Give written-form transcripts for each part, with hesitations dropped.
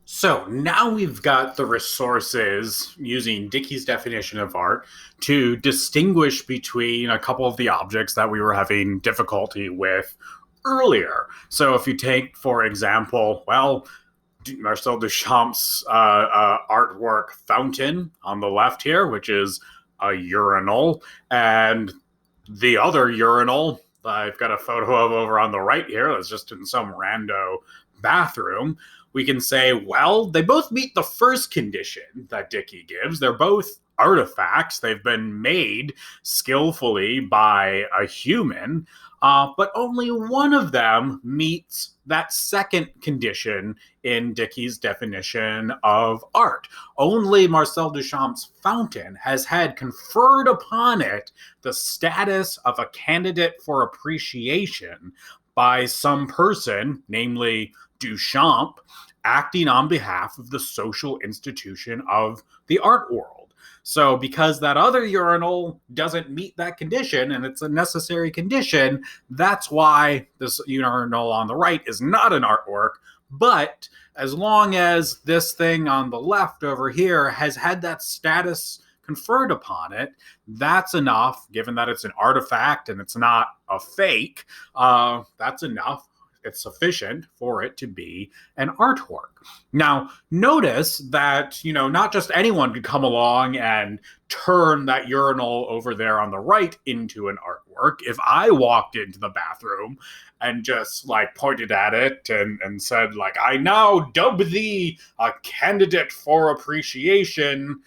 So now we've got the resources using Dickie's definition of art to distinguish between a couple of the objects that we were having difficulty with earlier. So if you take, for example, Marcel Duchamp's artwork Fountain on the left here, which is a urinal, and the other urinal I've got a photo of over on the right here that's just in some rando bathroom. We can say, well, they both meet the first condition that Dickie gives. They're both artifacts. They've been made skillfully by a human, but only one of them meets that second condition in Dickie's definition of art. Only Marcel Duchamp's Fountain has had conferred upon it the status of a candidate for appreciation by some person, namely Duchamp, acting on behalf of the social institution of the art world. So, because that other urinal doesn't meet that condition and it's a necessary condition, that's why this urinal on the right is not an artwork. But as long as this thing on the left over here has had that status conferred upon it, that's enough, given that it's an artifact and it's not a fake, that's enough. It's sufficient for it to be an artwork. Now, notice that, not just anyone could come along and turn that urinal over there on the right into an artwork. If I walked into the bathroom and just pointed at it and said, I now dub thee a candidate for appreciation,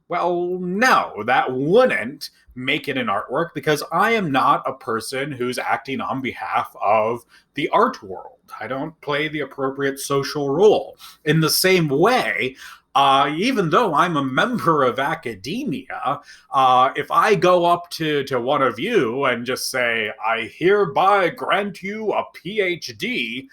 well, no, that wouldn't make it an artwork because I am not a person who's acting on behalf of the art world. I don't play the appropriate social role. In the same way, even though I'm a member of academia, if I go up to one of you and just say, I hereby grant you a PhD,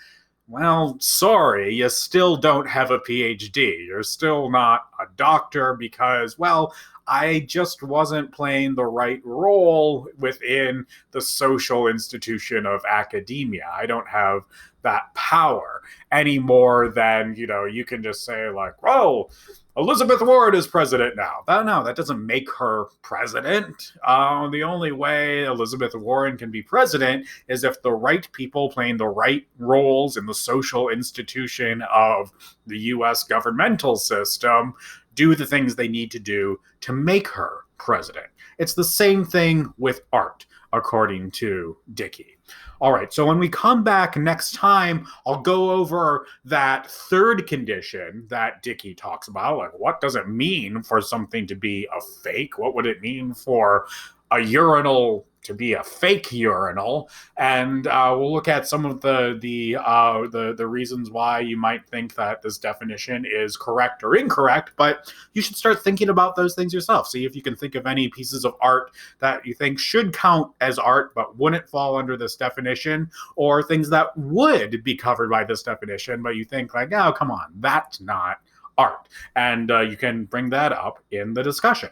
well, sorry, you still don't have a PhD. You're still not a doctor because, well, I just wasn't playing the right role within the social institution of academia. I don't have that power any more than, you can just say, whoa, Elizabeth Warren is president now. No, that doesn't make her president. The only way Elizabeth Warren can be president is if the right people playing the right roles in the social institution of the U.S. governmental system do the things they need to do to make her president. It's the same thing with art, according to Dickie. All right, so when we come back next time, I'll go over that third condition that Dickie talks about. What does it mean for something to be a fake? What would it mean for a urinal to be a fake urinal? And we'll look at some of the reasons why you might think that this definition is correct or incorrect, but you should start thinking about those things yourself. See if you can think of any pieces of art that you think should count as art but wouldn't fall under this definition, or things that would be covered by this definition, but you think oh, come on, that's not art. And you can bring that up in the discussion.